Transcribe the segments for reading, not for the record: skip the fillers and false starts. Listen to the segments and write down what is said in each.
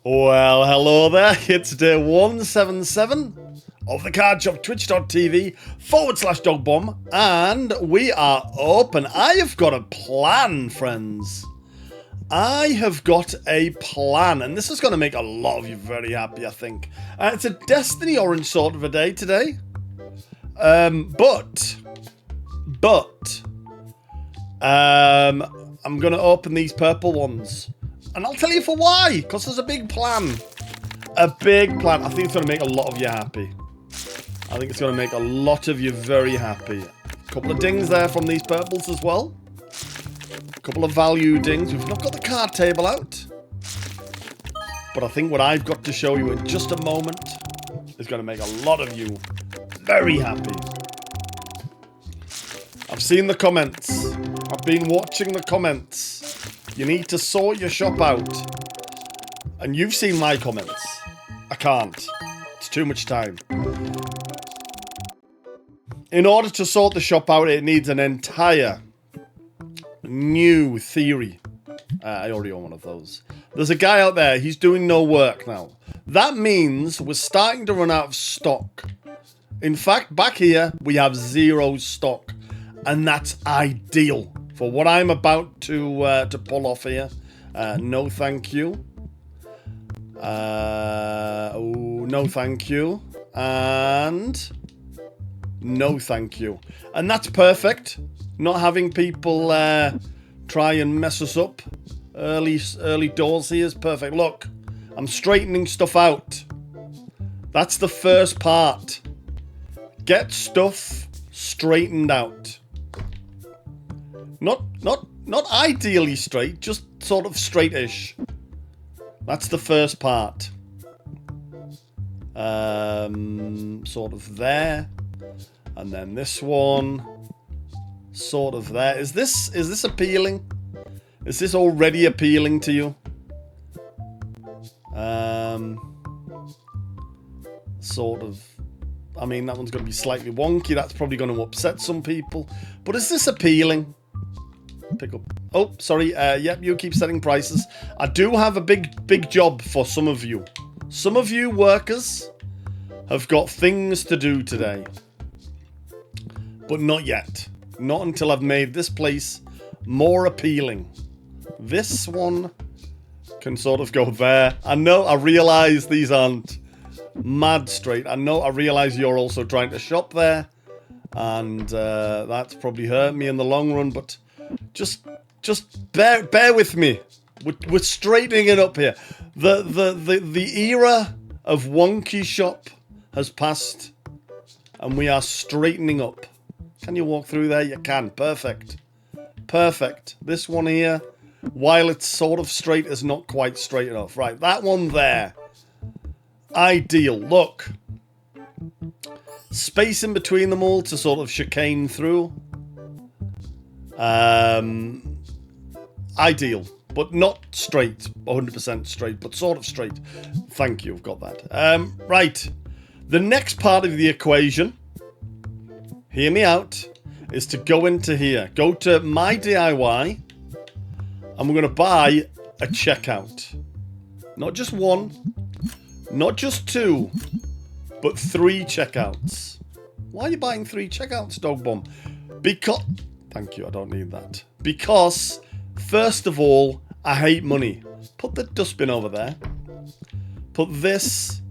Well, hello there. It's day 177 of the card shop, twitch.tv/Dogbomb, and we are open. I have got a plan, friends. I have got a plan, and this is going to make a lot of you very happy, I think. It's a Destiny Orange sort of a day today. But I'm going to open these purple ones. And I'll tell you for why, because there's a big plan. A big plan. I think it's going to make a lot of you happy. I think it's going to make a lot of you very happy. A couple of dings there from these purples as well. A couple of value dings. We've not got the card table out. But I think what I've got to show you in just a moment is going to make a lot of you very happy. I've seen the comments. I've been watching the comments. You need to sort your shop out. And you've seen my comments. I can't. It's too much time. In order to sort the shop out, it needs an entire new theory. I already own one of those. There's a guy out there. He's doing no work now. That means we're starting to run out of stock. In fact, back here, we have 0 stock. And that's ideal for what I'm about to pull off here. No thank you. No thank you. And no thank you. And that's perfect. Not having people try and mess us up early doors here is perfect. Look, I'm straightening stuff out. That's the first part. Get stuff straightened out. Not ideally straight, just sort of straight-ish. That's the first part. Sort of there. And then this one. Sort of there. Is this appealing? Is this already appealing to you? Sort of. I mean, that one's going to be slightly wonky. That's probably going to upset some people. But is this appealing? Pick up. Oh, sorry. Yep, you keep setting prices. I do have a big job for some of you. Some of you workers have got things to do today. But not yet. Not until I've made this place more appealing. This one can sort of go there. I know, I realise these aren't mad straight. I realise you're also trying to shop there. And that's probably hurt me in the long run, but just bear with me. We're straightening it up here. The era of wonky shop has passed, and we are straightening up. Can you walk through there? You can. Perfect. Perfect. This one here, while it's sort of straight, is not quite straight enough. Right, that one there. Ideal. Look. Space in between them all to sort of chicane through. Ideal, but not straight, 100% straight, but sort of straight. Thank you, I've got that. Right, the next part of the equation, hear me out, is to go into here. Go to My DIY, and we're going to buy a checkout. Not just one, not just 2, but 3 checkouts. Why are you buying 3 checkouts, Dogbomb? Because... Thank you, I don't need that. Because, first of all, I hate money. Put the dustbin over there. Put this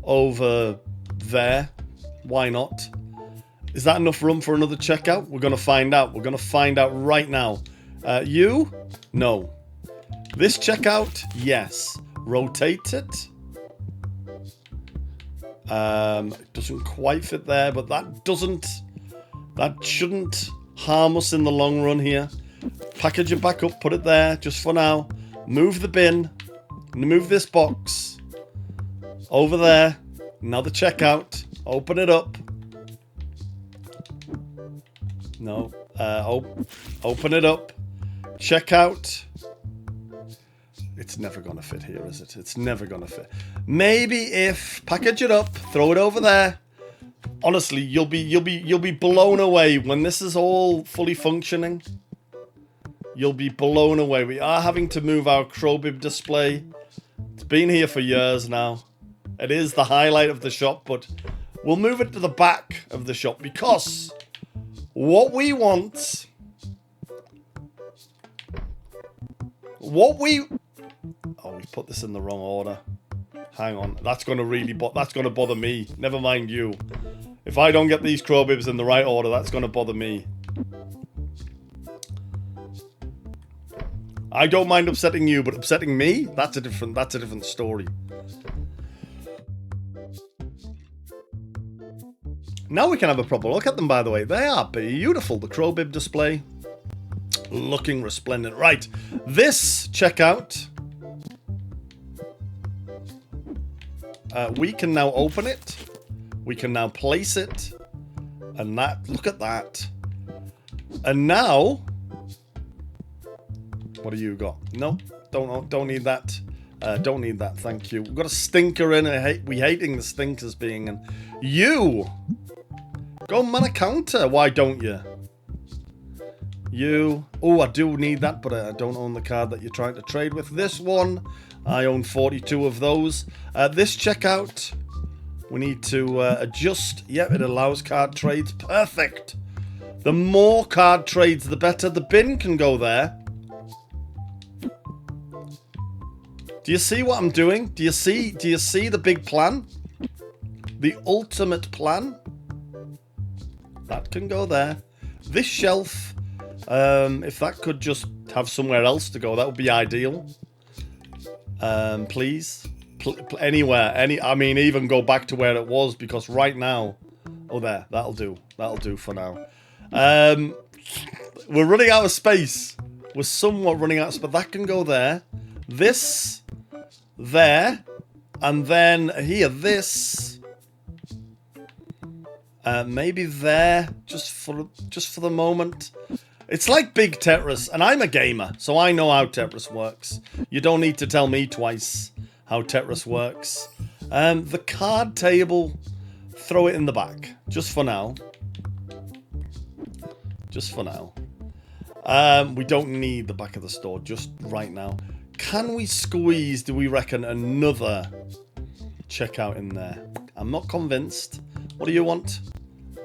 over there. Why not? Is that enough room for another checkout? We're going to find out. We're going to find out right now. You? No. This checkout? Yes. Rotate it. It doesn't quite fit there, but that shouldn't harm us in the long run here. Package it back up, put it there, just for now. Move the bin. Move this box. Over there. Now the checkout. Open it up. No. Open it up. Checkout. It's never going to fit here, is it? It's never going to fit. Maybe if package it up, throw it over there. Honestly, you'll be blown away when this is all fully functioning. You'll be blown away. We are having to move our Crowbib display. It's been here for years now. It is the highlight of the shop, but we'll move it to the back of the shop because what we want... Oh, we put this in the wrong order. Hang on. That's going to that's going to bother me. Never mind you. If I don't get these crow bibs in the right order, that's going to bother me. I don't mind upsetting you, but upsetting me? That's a different story. Now we can have a proper look at them, by the way. They are beautiful, the crow bib display. Looking resplendent. Right, this checkout. We can now open it. We can now place it. And that, look at that. And now, what do you got? No, don't need that. Don't need that, thank you. We've got a stinker in. We hating the stinkers being in. You! Go man a counter, why don't you? You. Oh, I do need that, but I don't own the card that you're trying to trade with. This one, I own 42 of those. This checkout, we need to adjust. Yep, it allows card trades. Perfect. The more card trades, the better. The bin can go there. Do you see what I'm doing? Do you see the big plan? The ultimate plan? That can go there. This shelf, if that could just have somewhere else to go, that would be ideal. Please. Anywhere. I mean, even go back to where it was, because right now... Oh, there. That'll do. That'll do for now. We're running out of space. We're somewhat running out of space. But that can go there. This... There. And then here, this... maybe there, just for the moment. It's like big Tetris, and I'm a gamer, so I know how Tetris works. You don't need to tell me twice how Tetris works. The card table, throw it in the back, just for now. Just for now. We don't need the back of the store just right now. Can we squeeze, do we reckon, another checkout in there? I'm not convinced. What do you want?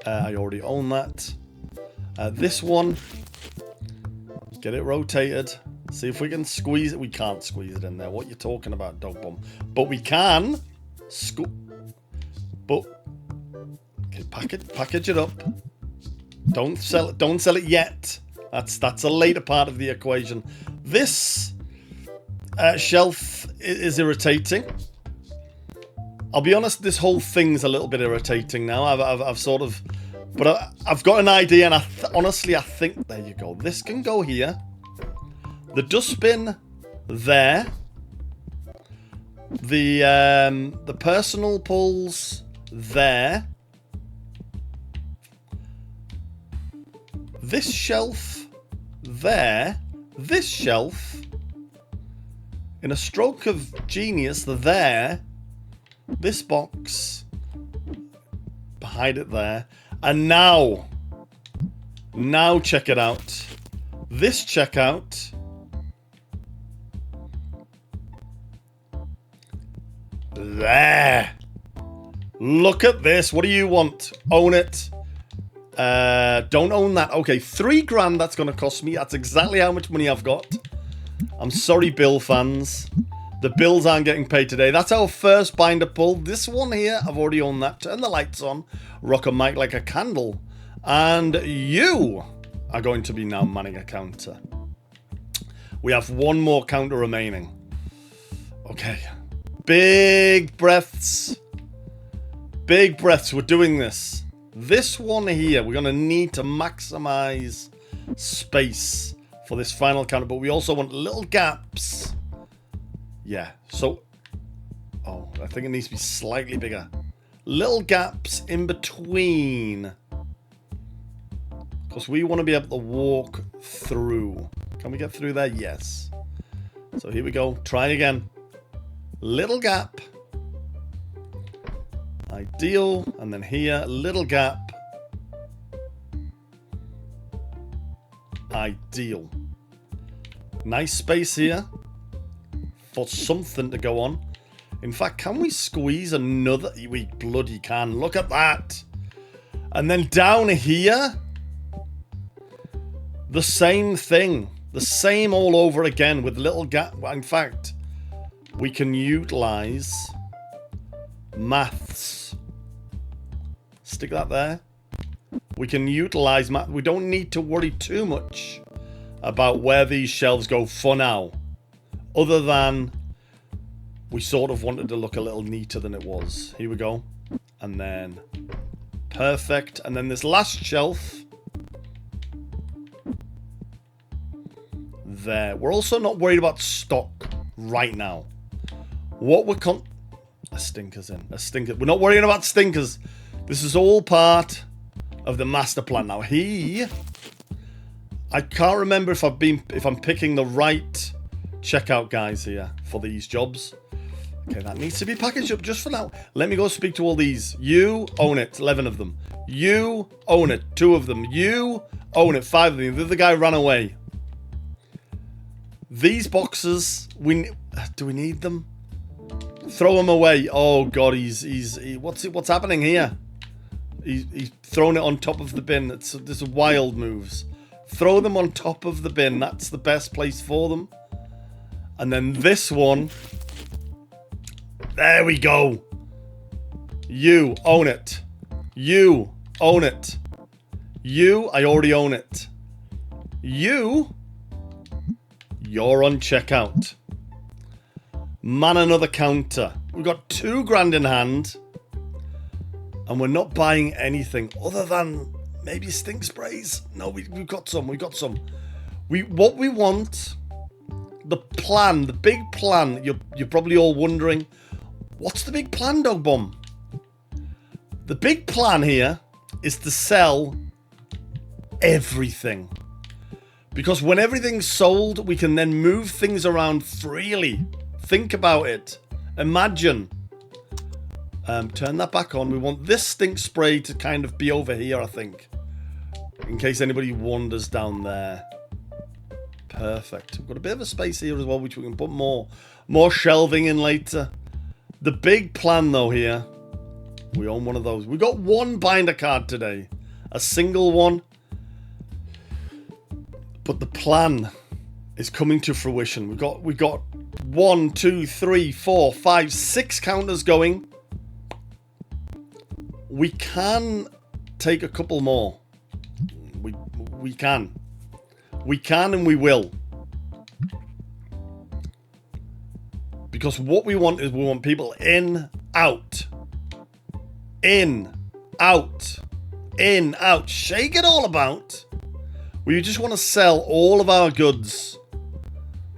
I already own that. This one. Get it rotated. See if we can squeeze it. We can't squeeze it in there. What are you talking about, Dogbomb? But we can. But okay, package it up. Don't sell it. Don't sell it yet. That's a later part of the equation. This shelf is irritating. I'll be honest, this whole thing's a little bit irritating now. I've sort of... But I've got an idea, and honestly, I think... There you go. This can go here. The dustbin there. The personal pulls there. This shelf there. This shelf. In a stroke of genius, there. This box, hide it there, and now check it out. This checkout, there. Look at this. What do you want? Own it. Don't own that. Okay, $3,000 that's going to cost me. That's exactly how much money I've got. I'm sorry, Bill fans. The bills aren't getting paid today. That's our first binder pull. This one here, I've already owned that. Turn the lights on. Rock a mic like a candle. And you are going to be now manning a counter. We have one more counter remaining. Okay. Big breaths. Big breaths. We're doing this. This one here, we're going to need to maximize space for this final counter. But we also want little gaps. Yeah, so... Oh, I think it needs to be slightly bigger. Little gaps in between. Because we want to be able to walk through. Can we get through there? Yes. So here we go. Try again. Little gap. Ideal. And then here, little gap. Ideal. Nice space here. For something to go on. In fact, can we squeeze another? We bloody can. Look at that. And then down here, the same thing. The same all over again with little gap. In fact, we can utilize maths. Stick that there. We can utilize math. We don't need to worry too much about where these shelves go for now. Other than we sort of wanted to look a little neater than it was. Here we go. And then perfect. And then this last shelf. There. We're also not worried about stock right now. What we're a stinker's in. A stinker. We're not worrying about stinkers. This is all part of the master plan. Now I can't remember if I'm picking the right checkout guys here for these jobs. Okay, that needs to be packaged up just for now. Let me go speak to all these. You own it, 11 of them. You own it, 2 of them. You own it, 5 of them. The other guy ran away. These boxes, do we need them? Throw them away. Oh god, what's happening here? He's thrown it on top of the bin. There's wild moves. Throw them on top of the bin. That's the best place for them. And then this one. There we go. You own it. You own it. You, I already own it. You're on checkout. Man, another counter. We've got $2,000 in hand. And we're not buying anything other than maybe stink sprays. No, we've got some. We've got some. What we want, the plan, the big plan. You're probably all wondering, what's the big plan, Dogbomb? The big plan here is to sell everything. Because when everything's sold, we can then move things around freely. Think about it. Imagine. Turn that back on. We want this stink spray to kind of be over here, I think. In case anybody wanders down there. Perfect. We've got a bit of a space here as well, which we can put more shelving in later. The big plan, though, here. We own one of those. We got one binder card today. A single one. But the plan is coming to fruition. We got 1, 2, 3, 4, 5, 6 counters going. We can take a couple more. We can. We can and we will. Because what we want is we want people in, out. In, out. In, out. Shake it all about. We just want to sell all of our goods.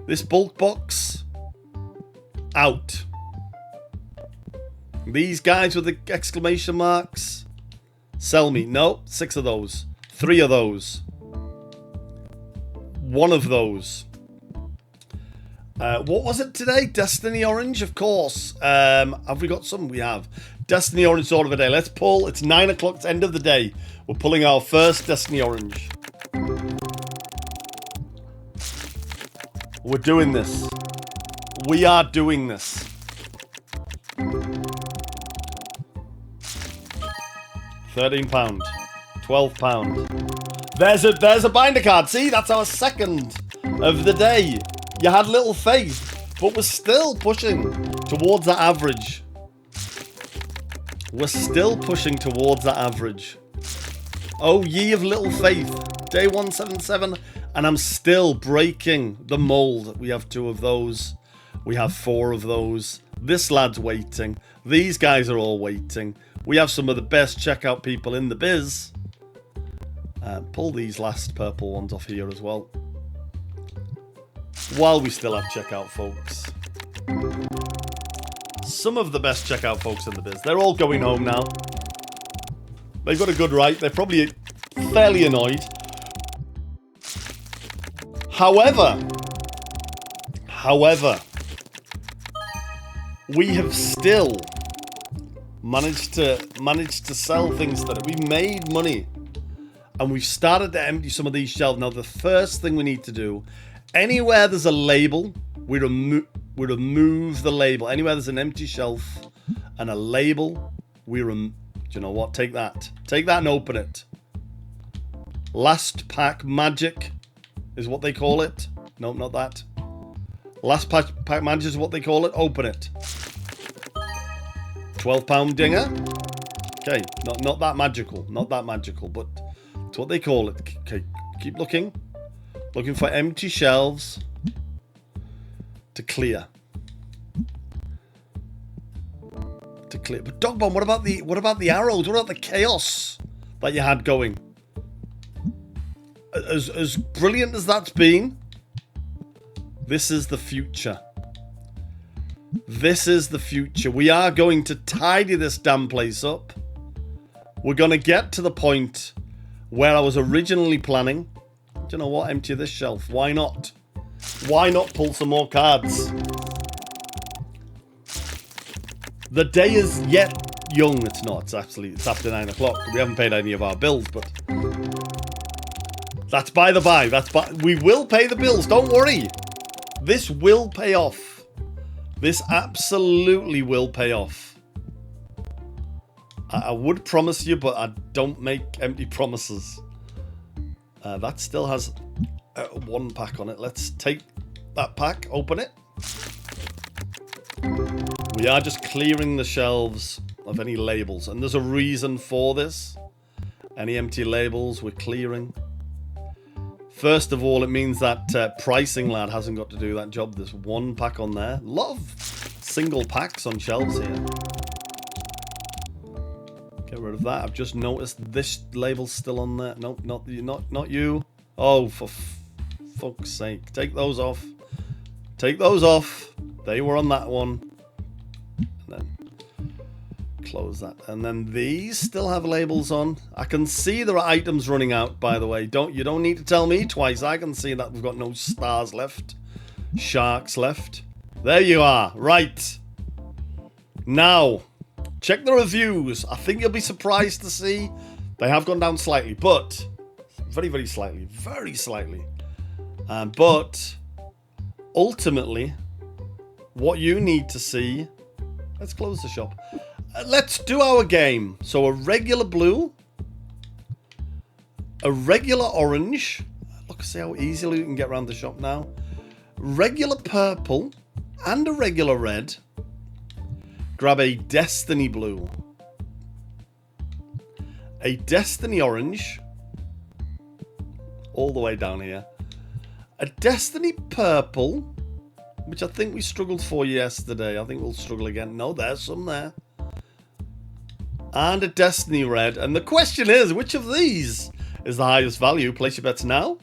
This bulk box, out. These guys with the exclamation marks, sell me. No, 6 of those. 3 of those. 1 of those. What was it today? Destiny Orange, of course. Have we got some? We have. Destiny Orange sort of a day. Let's pull. It's 9 o'clock. It's end of the day. We're pulling our first Destiny Orange. We're doing this. We are doing this. £13. £12. There's a binder card. See, that's our second of the day. You had little faith, but we're still pushing towards that average. We're still pushing towards that average. Oh, ye of little faith. Day 177, and I'm still breaking the mold. We have 2 of those. We have 4 of those. This lad's waiting. These guys are all waiting. We have some of the best checkout people in the biz. Pull these last purple ones off here as well. While we still have checkout folks. Some of the best checkout folks in the biz. They're all going home now. They've got a good right. They're probably fairly annoyed. However, we have still managed to sell things that we made money, and we've started to empty some of these shelves. Now, the first thing we need to do, anywhere there's a label, we We remove the label. Anywhere there's an empty shelf and a label, do you know what? Take that. Take that and open it. Last pack magic is what they call it. Nope, not that. Last pack magic is what they call it. Open it. £12 dinger. Okay, not that magical. Not that magical, but it's what they call it. Okay, keep looking. Looking for empty shelves to clear. But Dogbomb, what about the arrows? What about the chaos that you had going? As brilliant as that's been, this is the future. This is the future. We are going to tidy this damn place up. We're going to get to the point where I was originally planning. Do you know what? Empty this shelf. Why not? Why not pull some more cards? The day is yet young. It's not. It's after 9 o'clock. We haven't paid any of our bills, but that's by the by. We will pay the bills. Don't worry. This will pay off. This absolutely will pay off. I would promise you, but I don't make empty promises. That still has one pack on it. Let's take that pack, open it. We are just clearing the shelves of any labels, and there's a reason for this. Any empty labels we're clearing. First of all, it means that pricing lad hasn't got to do that job. There's one pack on there. A lot of single packs on shelves here. Get rid of that. I've just noticed this label's still on there. Nope, not you. Oh, for fuck's sake. Take those off. Take those off. They were on that one. And then close that. And then these still have labels on. I can see there are items running out, by the way. You don't need to tell me twice. I can see that we've got no stars left. Sharks left. There you are. Right. Now, check the reviews. I think you'll be surprised to see they have gone down slightly, but very, very slightly. Very slightly. But ultimately, what you need to see... Let's close the shop. Let's do our game. So a regular blue, a regular orange. Look, see how easily we can get around the shop now. Regular purple and a regular red. Grab a Destiny blue, a Destiny orange, all the way down here, a Destiny purple, which I think we struggled for yesterday. I think we'll struggle again. No, there's some there. And a Destiny red. And the question is, which of these is the highest value? Place your bets now.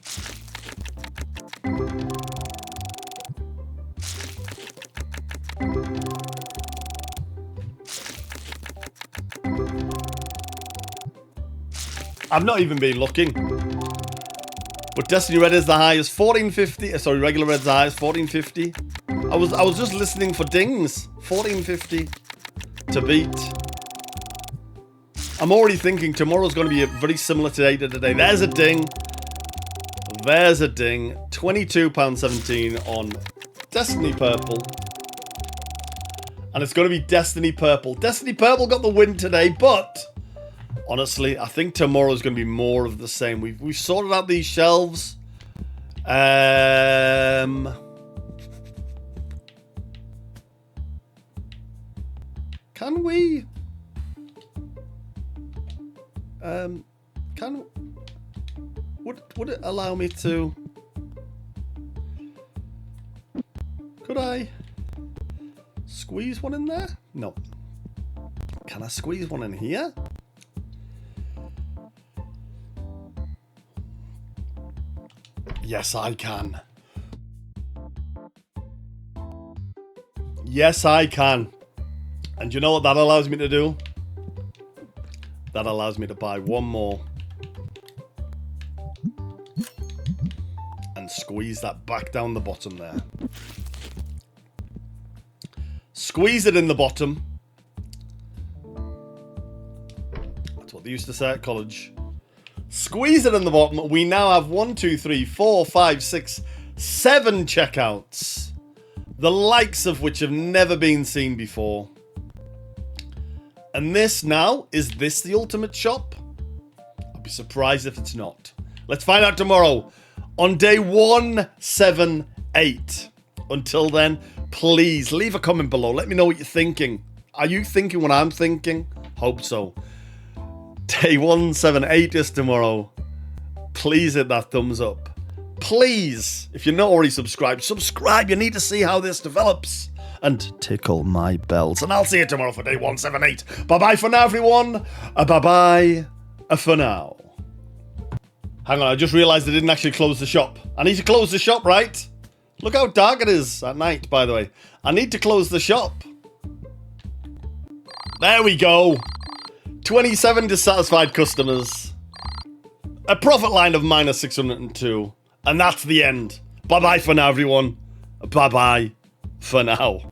I've not even been looking. But Destiny Red is the highest, 1450. Sorry, regular red's the highest, 1450. I was just listening for dings. 1450 to beat. I'm already thinking tomorrow's going to be very similar today to today. There's a ding. There's a ding. £22.17 on Destiny Purple. And it's going to be Destiny Purple. Destiny Purple got the win today, but honestly, I think tomorrow's going to be more of the same. We've sorted out these shelves. Can we? Would it allow me to? Could I squeeze one in there? No. Can I squeeze one in here? Yes, I can. Yes, I can. And you know what that allows me to do? That allows me to buy one more. And squeeze that back down the bottom there. Squeeze it in the bottom. That's what they used to say at college. Squeeze it in the bottom. We now have 1, 2, 3, 4, 5, 6, 7 checkouts. the likes of which have never been seen before. And this now, is this the ultimate shop? I'd be surprised if it's not. Let's find out tomorrow on day 178. Until then, please leave a comment below. Let me know what you're thinking. Are you thinking what I'm thinking? Hope so. Day 178 is tomorrow. Please hit that thumbs up. Please, if you're not already subscribed, subscribe. You need to see how this develops. And tickle my bells. And I'll see you tomorrow for day 178. Bye-bye for now, everyone. Bye-bye for now. Hang on, I just realised I didn't actually close the shop. I need to close the shop, right? Look how dark it is at night, by the way. I need to close the shop. There we go. 27 dissatisfied customers. A profit line of minus 602. And that's the end. Bye-bye for now, everyone. Bye-bye for now.